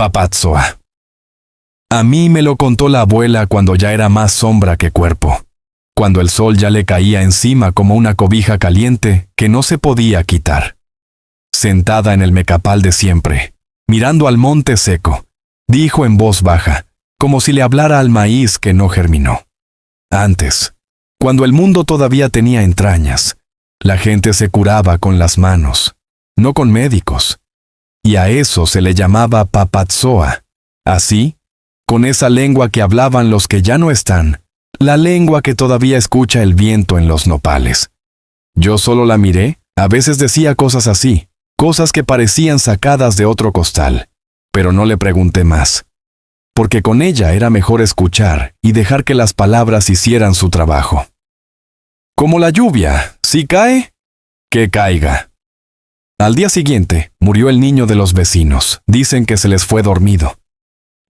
Papatzoa. A mí me lo contó la abuela cuando ya era más sombra que cuerpo, cuando el sol ya le caía encima como una cobija caliente que no se podía quitar. Sentada en el mecapal de siempre, mirando al monte seco, dijo en voz baja, como si le hablara al maíz que no germinó. Antes, cuando el mundo todavía tenía entrañas, la gente se curaba con las manos, no con médicos, y a eso se le llamaba papatzoa. Así, con esa lengua que hablaban los que ya no están, la lengua que todavía escucha el viento en los nopales. Yo solo la miré, a veces decía cosas así, cosas que parecían sacadas de otro costal, pero no le pregunté más, porque con ella era mejor escuchar y dejar que las palabras hicieran su trabajo. Como la lluvia, si cae, que caiga. Al día siguiente, murió el niño de los vecinos, dicen que se les fue dormido.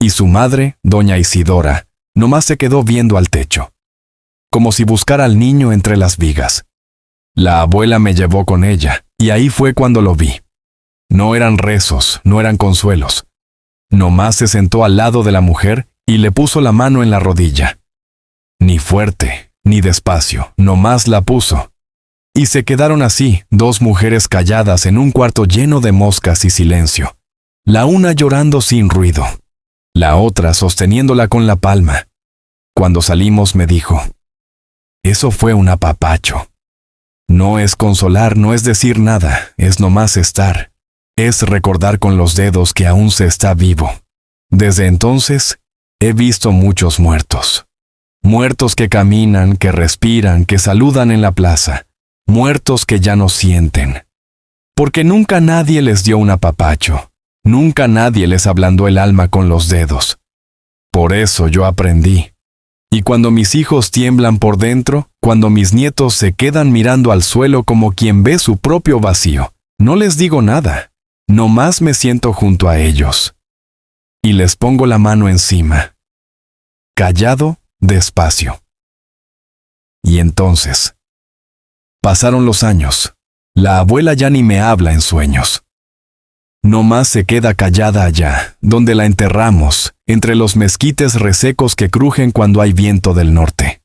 Y su madre, doña Isidora, nomás se quedó viendo al techo, como si buscara al niño entre las vigas. La abuela me llevó con ella, y ahí fue cuando lo vi. No eran rezos, no eran consuelos. Nomás se sentó al lado de la mujer y le puso la mano en la rodilla. Ni fuerte, ni despacio, nomás la puso. Y se quedaron así, dos mujeres calladas en un cuarto lleno de moscas y silencio. La una llorando sin ruido, la otra sosteniéndola con la palma. Cuando salimos me dijo, eso fue un apapacho. No es consolar, no es decir nada, es nomás estar. Es recordar con los dedos que aún se está vivo. Desde entonces, he visto muchos muertos. Muertos que caminan, que respiran, que saludan en la plaza. Muertos que ya no sienten. Porque nunca nadie les dio un apapacho. Nunca nadie les ablandó el alma con los dedos. Por eso yo aprendí. Y cuando mis hijos tiemblan por dentro, cuando mis nietos se quedan mirando al suelo como quien ve su propio vacío, no les digo nada. Nomás me siento junto a ellos. Y les pongo la mano encima. Callado, despacio. Y entonces, pasaron los años. La abuela ya ni me habla en sueños. Nomás se queda callada allá, donde la enterramos, entre los mezquites resecos que crujen cuando hay viento del norte.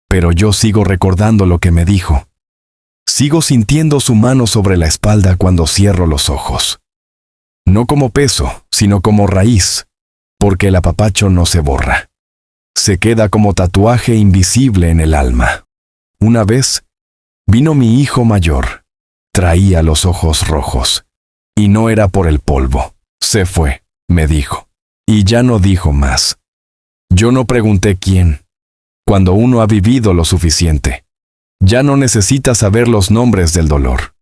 Pero yo sigo recordando lo que me dijo. Sigo sintiendo su mano sobre la espalda cuando cierro los ojos. No como peso, sino como raíz, porque el apapacho no se borra. Se queda como tatuaje invisible en el alma. Una vez, vino mi hijo mayor. Traía los ojos rojos. Y no era por el polvo. Se fue, me dijo. Y ya no dijo más. Yo no pregunté quién. Cuando uno ha vivido lo suficiente, ya no necesita saber los nombres del dolor.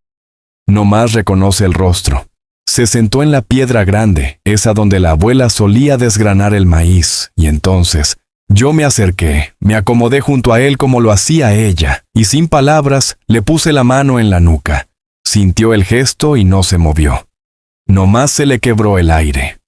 Nomás reconoce el rostro. Se sentó en la piedra grande, esa donde la abuela solía desgranar el maíz, y entonces yo me acerqué, me acomodé junto a él como lo hacía ella, y sin palabras le puse la mano en la nuca. Sintió el gesto y no se movió. Nomás se le quebró el aire.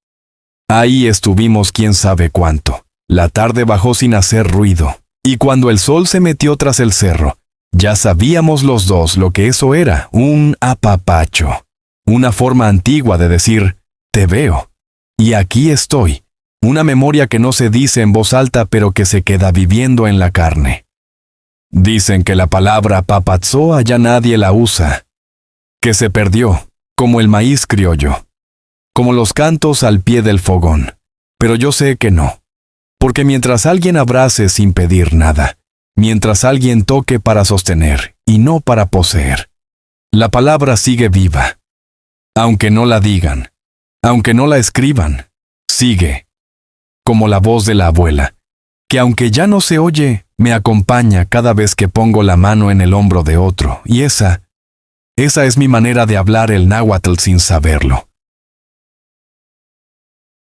Ahí estuvimos quién sabe cuánto. La tarde bajó sin hacer ruido, y cuando el sol se metió tras el cerro, ya sabíamos los dos lo que eso era, un apapacho. Una forma antigua de decir, te veo. Y aquí estoy. Una memoria que no se dice en voz alta pero que se queda viviendo en la carne. Dicen que la palabra papatzoa ya nadie la usa. Que se perdió, como el maíz criollo. Como los cantos al pie del fogón. Pero yo sé que no. Porque mientras alguien abrace sin pedir nada, mientras alguien toque para sostener y no para poseer, la palabra sigue viva. Aunque no la digan, aunque no la escriban, sigue. Como la voz de la abuela, que aunque ya no se oye, me acompaña cada vez que pongo la mano en el hombro de otro, y esa es mi manera de hablar el náhuatl sin saberlo.